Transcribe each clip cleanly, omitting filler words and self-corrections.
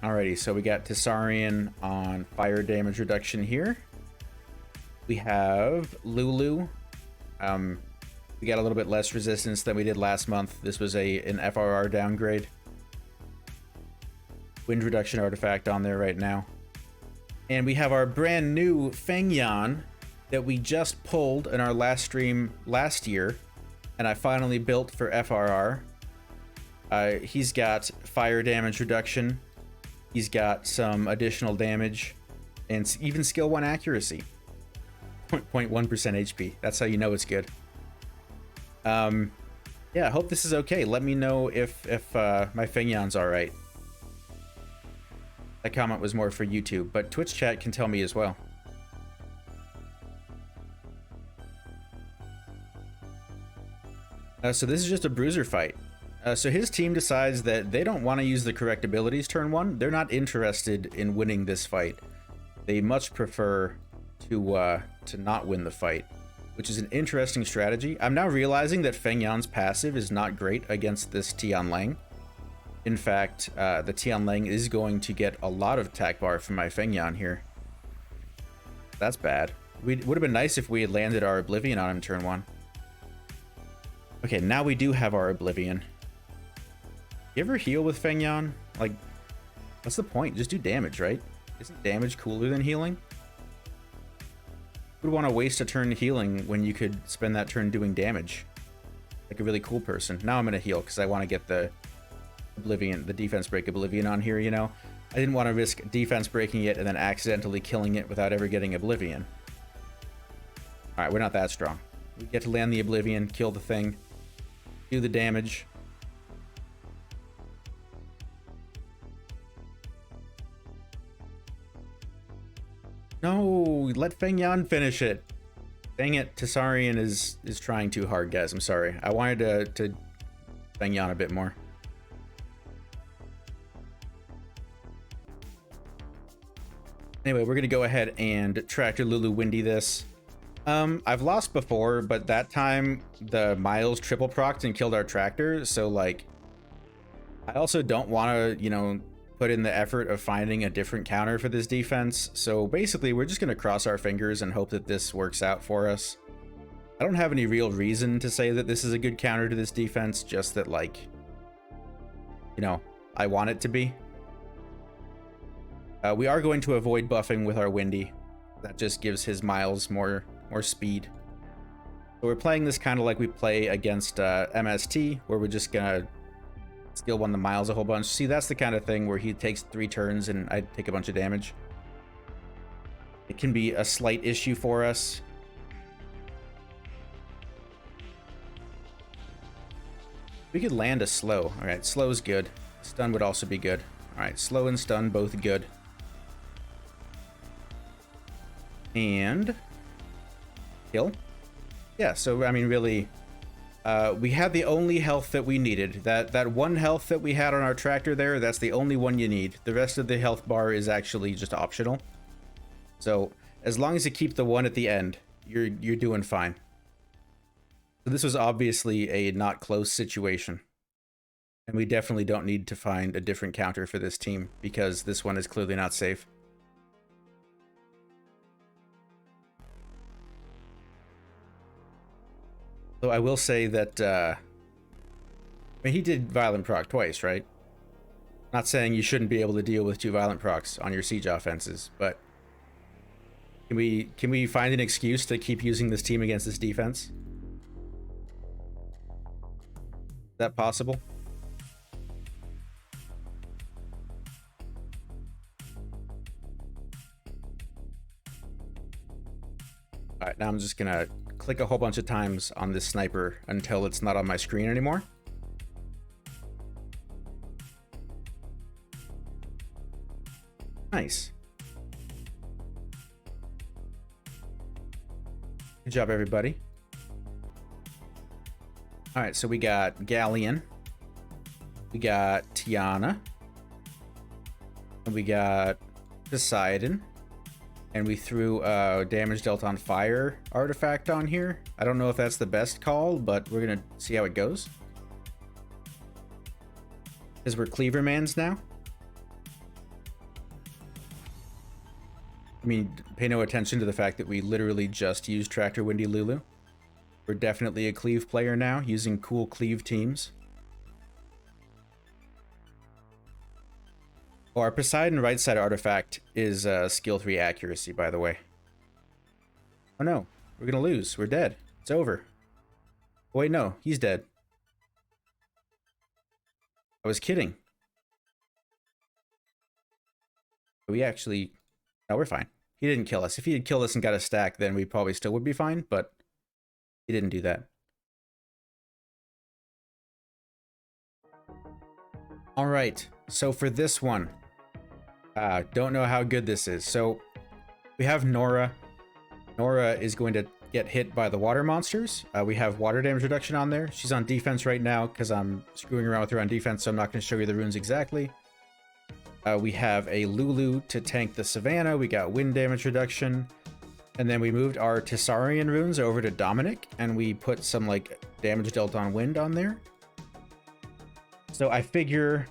Alrighty, so we got Tessarian on fire damage reduction here. We have Lulu. We got a little bit less resistance than we did last month. This was an FRR downgrade. Wind reduction artifact on there right now. And we have our brand new Fengyan that we just pulled in our last stream last year, and I finally built for FRR. He's got fire damage reduction. He's got some additional damage and even skill 1 accuracy. 0.1% HP. That's how you know it's good. Yeah, I hope this is okay. Let me know if my Fengyan's alright. That comment was more for YouTube, but Twitch chat can tell me as well. So this is just a bruiser fight. So his team decides that they don't want to use the correct abilities turn 1. They're not interested in winning this fight. They much prefer to not win the fight, which is an interesting strategy. I'm now realizing that Fengyan's passive is not great against this Tianlang. In fact, the Tianlang is going to get a lot of attack bar from my Fengyan here. That's bad. It would have been nice if we had landed our Oblivion on him turn 1. Okay, now we do have our Oblivion. You ever heal with Fengyan? Like, what's the point? Just do damage, right? Isn't damage cooler than healing? Who would want to waste a turn healing when you could spend that turn doing damage? Like a really cool person. Now I'm going to heal because I want to get the Oblivion, the defense break Oblivion on here, you know? I didn't want to risk defense breaking it and then accidentally killing it without ever getting Oblivion. Alright, we're not that strong. We get to land the Oblivion, kill the thing, do the damage. No, let Fengyan finish it. Dang it, Tessarian is trying too hard, guys. I'm sorry. I wanted to Fengyan a bit more. Anyway, we're gonna go ahead and Tractor Lulu Windy this. I've lost before, but that time the Miles triple procced and killed our tractor, so like I also don't want to, you know, put in the effort of finding a different counter for this defense. So basically we're just going to cross our fingers and hope that this works out for us. I don't have any real reason to say that this is a good counter to this defense, just that, like, you know, I want it to be. We are going to avoid buffing with our Windy. That just gives his Miles more speed. So we're playing this kind of like we play against MST, where we're just gonna skill 1 the Miles a whole bunch. See, that's the kind of thing where he takes 3 turns and I take a bunch of damage. It can be a slight issue for us. We could land a slow. Alright, slow is good. Stun would also be good. Alright, slow and stun, both good. And kill. Yeah, so I mean, really, we had the only health that we needed. That 1 health that we had on our tractor there, that's the only one you need. The rest of the health bar is actually just optional. So as long as you keep the 1 at the end, you're doing fine. So this was obviously a not close situation. And we definitely don't need to find a different counter for this team, because this one is clearly not safe. So I will say that, I mean, he did violent proc twice, right? Not saying you shouldn't be able to deal with 2 violent procs on your siege offenses, but can we find an excuse to keep using this team against this defense? Is that possible? Alright, now I'm just gonna click a whole bunch of times on this sniper until it's not on my screen anymore. Nice. Good job, everybody. Alright, so we got Galleon. We got Tiana. And we got Poseidon. And we threw damage dealt on fire artifact on here. I don't know if that's the best call, but we're gonna see how it goes. Because we're Cleaver Mans now. mean, pay no attention to the fact that we literally just used Tractor Windy Lulu. We're definitely a cleave player now, using cool cleave teams. Oh, our Poseidon right side artifact is skill 3 accuracy, by the way. Oh no, we're gonna lose. We're dead. It's over. Oh, wait, no, he's dead. I was kidding. We actually... No, we're fine. He didn't kill us. If he had killed us and got a stack, then we probably still would be fine, but he didn't do that. Alright, so for this one, don't know how good this is. So, we have Nora. Nora is going to get hit by the water monsters. We have water damage reduction on there. She's on defense right now because I'm screwing around with her on defense, so I'm not going to show you the runes exactly. We have a Lulu to tank the Savannah. We got wind damage reduction. And then we moved our Tessarian runes over to Dominic, and we put some, like, damage dealt on wind on there. So I figure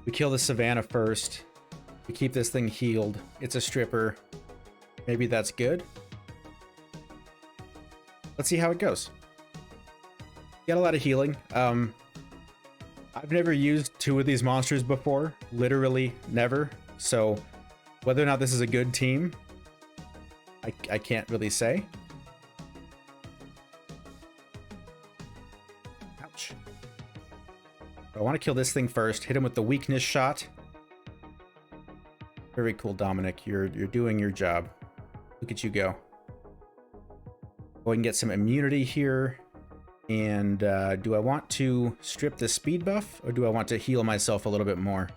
we kill the Savannah first. We keep this thing healed. It's a stripper. Maybe that's good. Let's see how it goes. Got a lot of healing. I've never used 2 of these monsters before. Literally never. So whether or not this is a good team, I can't really say. Ouch. I want to kill this thing first. Hit him with the weakness shot. Very cool, Dominic. You're doing your job. Look at you go. Go ahead and get some immunity here. And do I want to strip the speed buff, or do I want to heal myself a little bit more?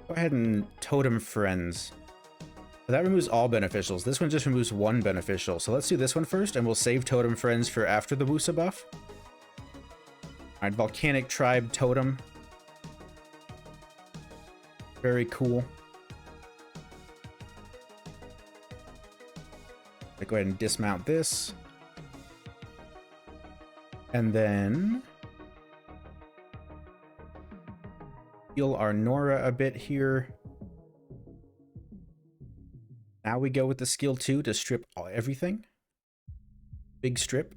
Go ahead and Totem Friends. That removes all beneficials. This one just removes 1 beneficial. So let's do this one first, and we'll save Totem Friends for after the Wusa buff. Alright, Volcanic Tribe Totem. Very cool. I'll go ahead and dismount this. And then heal our Nora a bit here. Now we go with the skill 2 to strip everything. Big strip.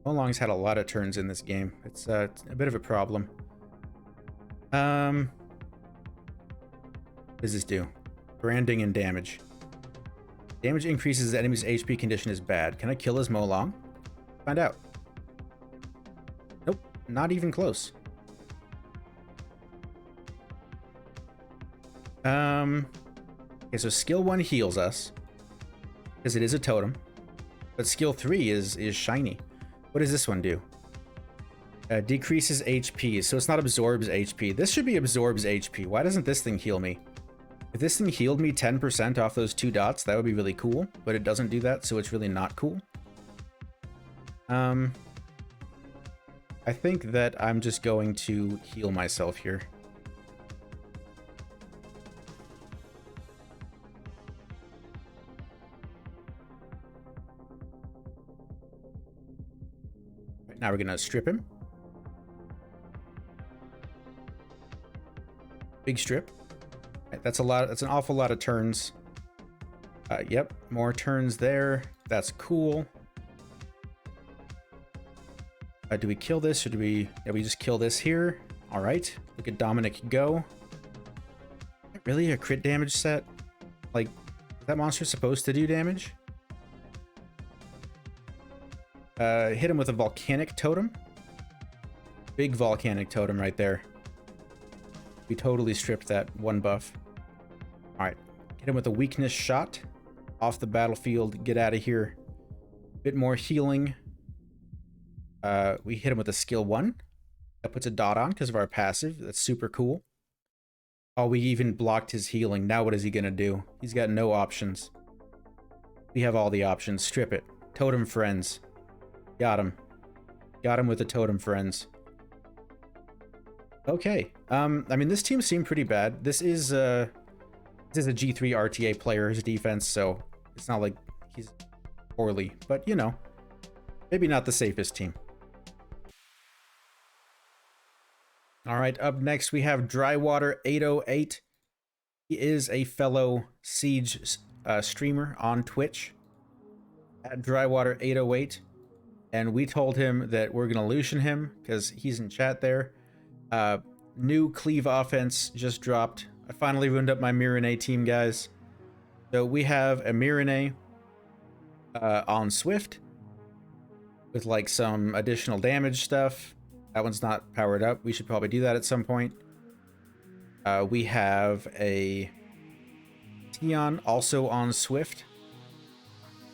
Olong's had a lot of turns in this game. It's a bit of a problem. What does this do? Branding and damage. Damage increases the enemy's HP condition is bad. Can I kill his Molong? Find out. Nope, not even close. Okay, so skill 1 heals us, because it is a totem. But skill 3 is shiny. What does this one do? Decreases HP, so it's not absorbs HP. This should be absorbs HP. Why doesn't this thing heal me? If this thing healed me 10% off those 2 dots, that would be really cool, but it doesn't do that, so it's really not cool. I think that I'm just going to heal myself here. Right, now we're gonna strip him. Big strip. That's a lot. That's an awful lot of turns. Yep, more turns there. That's cool. Do we kill this, or do we? Yeah, we just kill this here. All right. Look at Dominic go. Really, a crit damage set? Like, is that monster supposed to do damage? Hit him with a volcanic totem. Big volcanic totem right there. We totally stripped that 1 buff. Alright, hit him with a weakness shot. Off the battlefield, get out of here. Bit more healing. We hit him with a skill 1. That puts a dot on because of our passive. That's super cool. Oh, we even blocked his healing. Now what is he gonna do? He's got no options. We have all the options. Strip it. Totem Friends. Got him. Got him with the Totem Friends. Okay. I mean, this team seemed pretty bad. This is a G3 RTA player, his defense, so it's not like he's poorly, but you know, maybe not the safest team. All right, up next we have Drywater 808. He is a fellow Siege streamer on Twitch at Drywater808, and we told him that we're gonna Lucian him because he's in chat there. New Cleave offense just dropped. I finally ruined up my Mirene team, guys. So we have a Mirene on Swift with like some additional damage stuff. That one's not powered up. We should probably do that at some point. We have a Tion also on Swift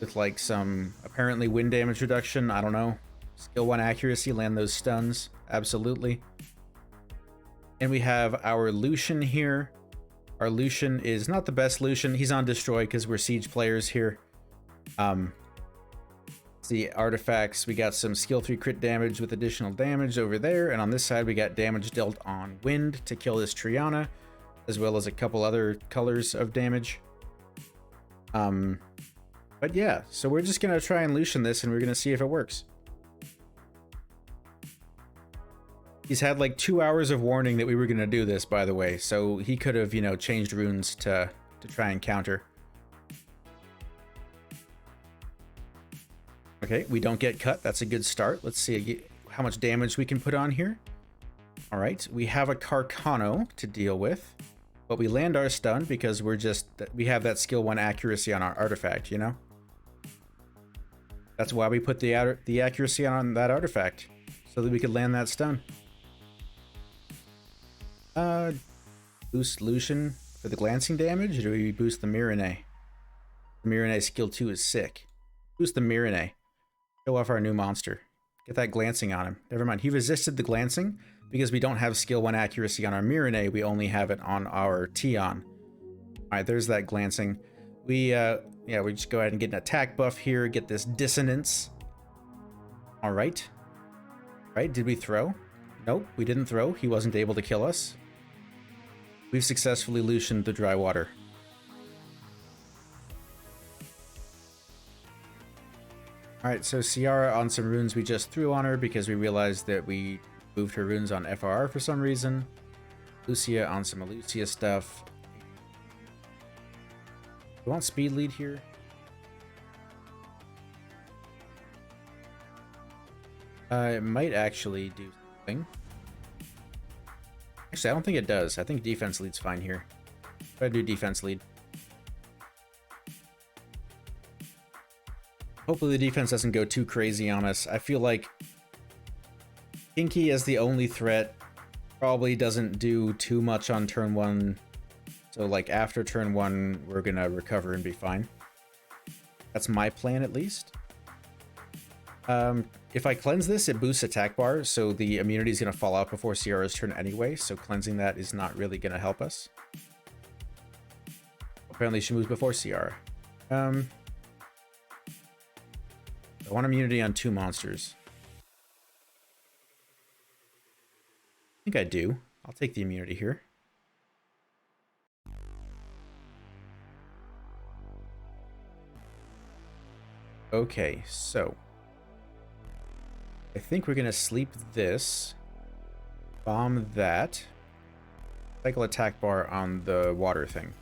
with like some apparently wind damage reduction. I don't know. Skill 1 accuracy, land those stuns. Absolutely. And we have our Lucian here. Our Lucian is not the best Lucian. He's on Destroy because we're Siege players here. The artifacts, we got some skill 3 crit damage with additional damage over there, and on this side we got damage dealt on wind to kill this Triana, as well as a couple other colors of damage. But yeah, so we're just gonna try and Lucian this, and we're gonna see if it works. He's had like 2 hours of warning that we were gonna do this, by the way, so he could have, you know, changed runes to try and counter. Okay, we don't get cut. That's a good start. Let's see how much damage we can put on here. All right, we have a Carcano to deal with, but we land our stun because we have that skill 1 accuracy on our artifact, you know? That's why we put the accuracy on that artifact, so that we could land that stun. Boost Lucian for the glancing damage, or do we boost the Mirene? The Mirene skill 2 is sick. Boost the Mirene. Show off our new monster. Get that glancing on him. Never mind, he resisted the glancing because we don't have skill 1 accuracy on our Mirene, we only have it on our Tion. Alright, there's that glancing. We just go ahead and get an attack buff here, get this dissonance. Alright. Right, did we throw? Nope, we didn't throw. He wasn't able to kill us. We've successfully Lucianed the dry water. Alright, so Ciara on some runes we just threw on her because we realized that we moved her runes on FRR for some reason. Lucia on some Lucia stuff. We want speed lead here. It might actually do something. Actually, I don't think it does. I think defense lead's fine here. Try to do defense lead. Hopefully the defense doesn't go too crazy on us. I feel like Kinky as the only threat probably doesn't do too much on turn 1. So like after turn 1, we're gonna recover and be fine. That's my plan at least. If I cleanse this, it boosts attack bar, so the immunity is gonna fall out before Ciara's turn anyway, so cleansing that is not really gonna help us. Apparently she moves before Ciara. I want immunity on 2 monsters. I think I do. I'll take the immunity here. Okay, so I think we're gonna sleep this, bomb that, cycle attack bar on the water thing.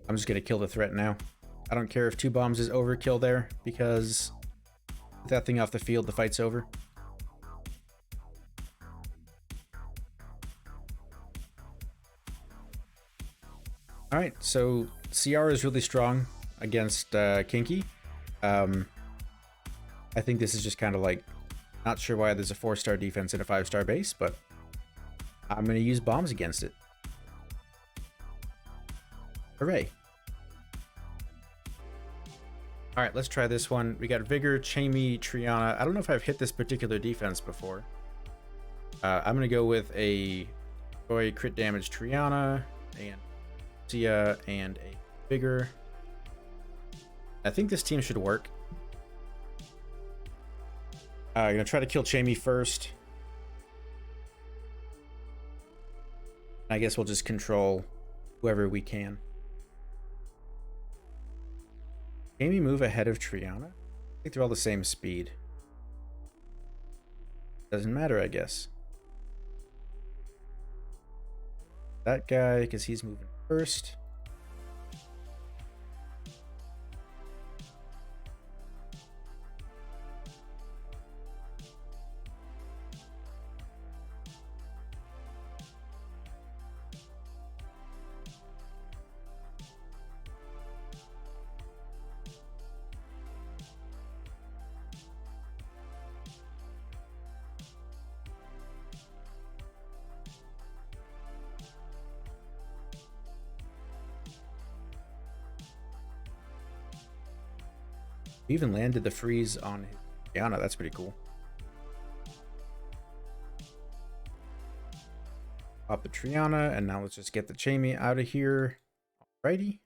I'm just gonna kill the threat now. I don't care if 2 bombs is overkill there, because with that thing off the field, the fight's over. Alright, so Ciara is really strong against Kinky. I think this is just kind of like, not sure why there's a 4-star defense and a 5-star base, but I'm gonna use bombs against it. Hooray. Alright, let's try this one. We got Vigor, Chamey, Triana. I don't know if I've hit this particular defense before. I'm going to go with a crit damage Triana, and Sia, and a Vigor. I think this team should work. I'm gonna try to kill Jamie first. I guess we'll just control whoever we can. Jamie move ahead of Triana? I think they're all the same speed. Doesn't matter, I guess. That guy, because he's moving first. We even landed the freeze on Diana. That's pretty cool. Pop the Triana, and now let's just get the Jamie out of here. Alrighty.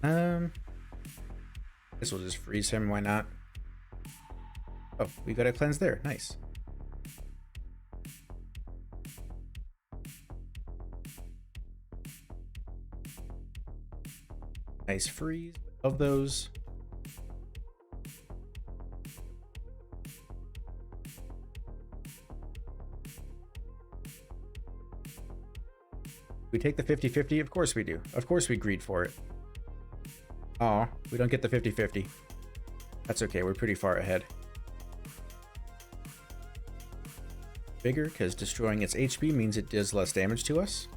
Guess we'll just freeze him. Why not? Oh, we got a cleanse there. Nice. Nice freeze of those. We take the 50-50? Of course we do. Of course we greed for it. Aw, we don't get the 50-50. That's okay, we're pretty far ahead. Bigger, because destroying its HP means it does less damage to us.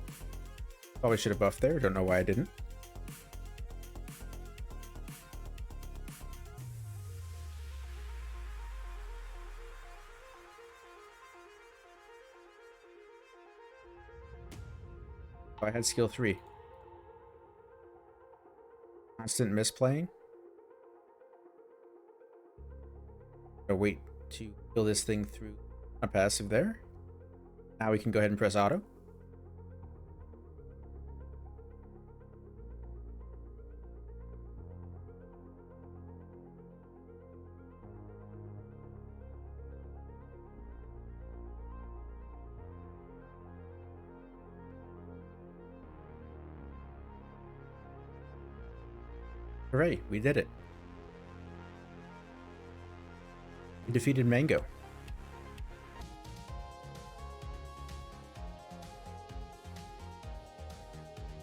Probably should have buffed there, don't know why I didn't. I had skill 3. Constant misplaying. Gotta wait to kill this thing through a passive there. Now we can go ahead and press auto. Hooray, we did it. We defeated Mango.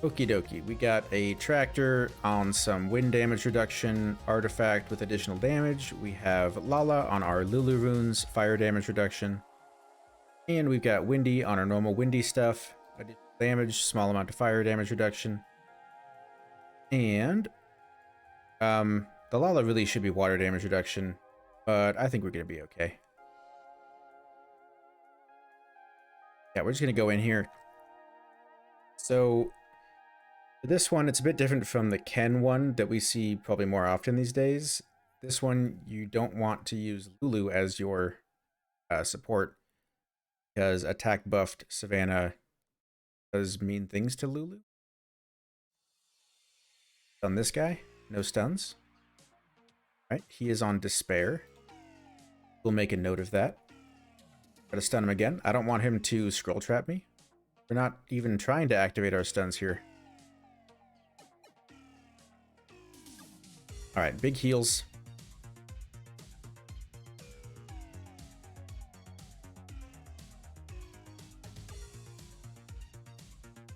Okie dokie, we got a tractor on some wind damage reduction, artifact with additional damage. We have Lala on our Lulu runes, fire damage reduction. And we've got Windy on our normal windy stuff, additional damage, small amount of fire damage reduction. And the Lala really should be water damage reduction, but I think we're going to be okay. Yeah, we're just going to go in here. So for this one, it's a bit different from the Ken one that we see probably more often these days. This one, you don't want to use Lulu as your support, because attack buffed Savannah does mean things to Lulu. On this guy, no stuns. Right, he is on despair. We'll make a note of that. Gotta stun him again. I don't want him to scroll trap me. We're not even trying to activate our stuns here. Alright, big heals.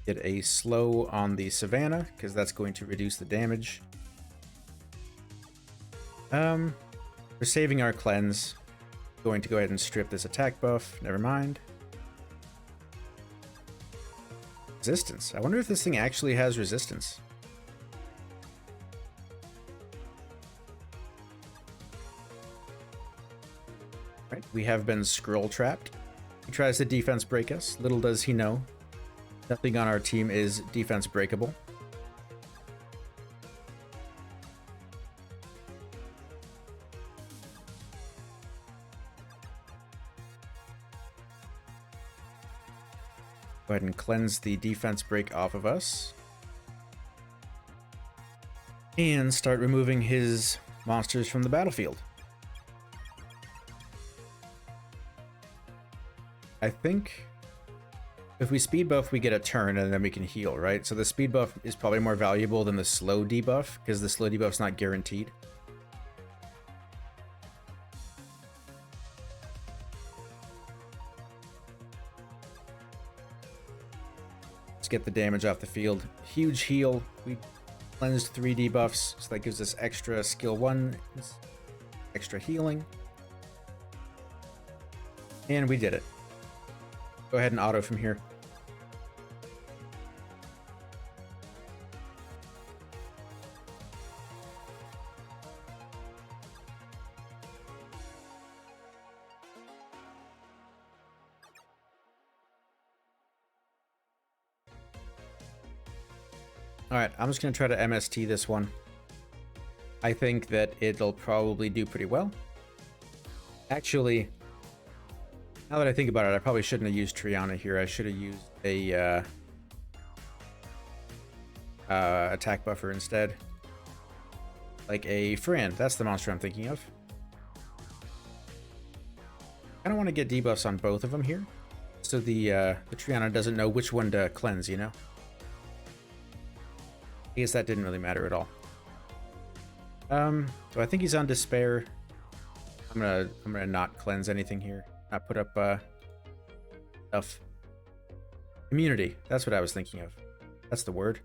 Get a slow on the Savannah, because that's going to reduce the damage. We're saving our cleanse. Going to go ahead and strip this attack buff. Never mind. Resistance. I wonder if this thing actually has resistance. Right, we have been scroll trapped. He tries to defense break us. Little does he know, nothing on our team is defense breakable. Go ahead and cleanse the defense break off of us. And start removing his monsters from the battlefield. I think if we speed buff, we get a turn and then we can heal, right? So the speed buff is probably more valuable than the slow debuff, because the slow debuff's not guaranteed. Let's get the damage off the field. Huge heal. We cleansed 3 debuffs, so that gives us extra skill 1, extra healing. And we did it. Go ahead and auto from here. Alright, I'm just going to try to MST this one. I think that it'll probably do pretty well. Actually, now that I think about it, I probably shouldn't have used Triana here. I should have used a attack buffer instead. Like a Fran. That's the monster I'm thinking of. I don't want to get debuffs on both of them here, so the Triana doesn't know which one to cleanse, you know? I guess that didn't really matter at all. So I think he's on Despair. I'm gonna not cleanse anything here. Not put up stuff. Immunity. That's what I was thinking of. That's the word.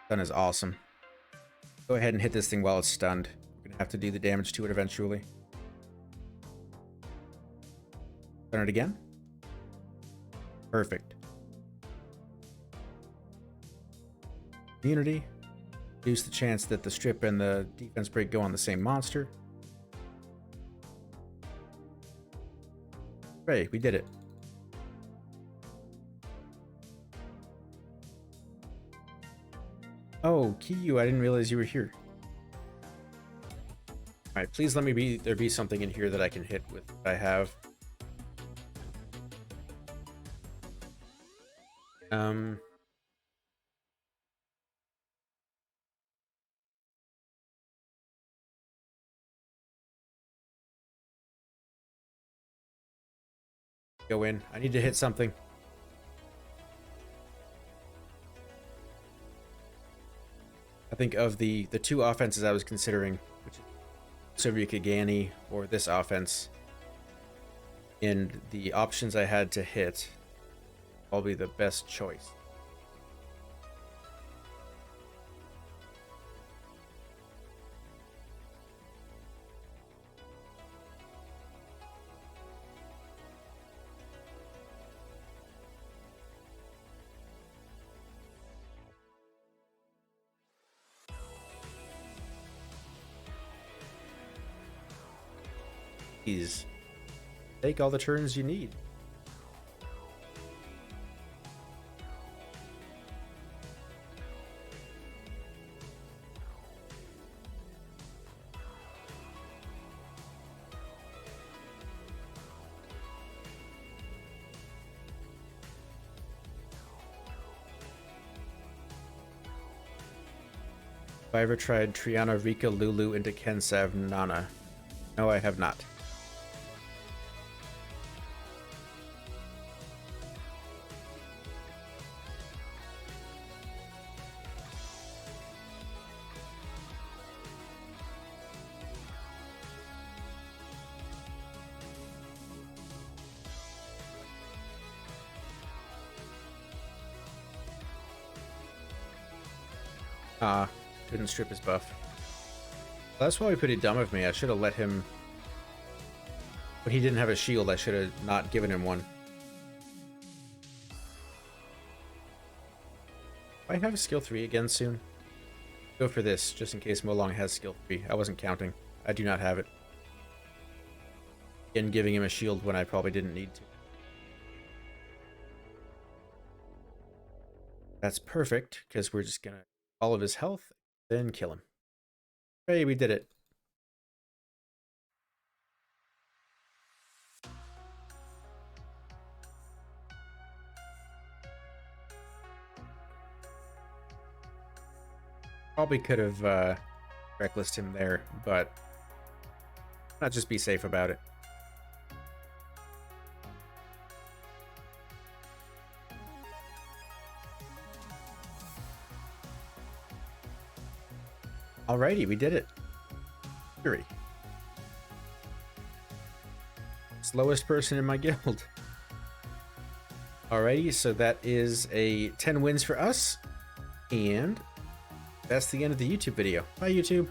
Stun is awesome. Go ahead and hit this thing while it's stunned. We're gonna have to do the damage to it eventually. Stun it again. Perfect. Immunity. Reduce the chance that the strip and the defense break go on the same monster. Great, we did it. Oh, Kiyu, I didn't realize you were here. Alright, please let me there be something in here that I can hit with what I have. Go in. I need to hit something. I think of the 2 offenses I was considering, which is Soviet Kagani or this offense, and the options I had to hit, probably the best choice. Please take all the turns you need. Have I ever tried Triana, Rika, Lulu into Kensav, Nana? No, I have not. Couldn't strip his buff. Well, that's probably pretty dumb of me. I should have let him... But he didn't have a shield. I should have not given him one. Do I have a skill 3 again soon? Go for this, just in case Molong has skill 3. I wasn't counting. I do not have it. Again, giving him a shield when I probably didn't need to. That's perfect, because we're just gonna all of his health, then kill him. Hey, we did it. Probably could have recklessed him there, but not just be safe about it. Alrighty, we did it. Fury. Slowest person in my guild. Alrighty, so that is a 10 wins for us. And that's the end of the YouTube video. Bye, YouTube.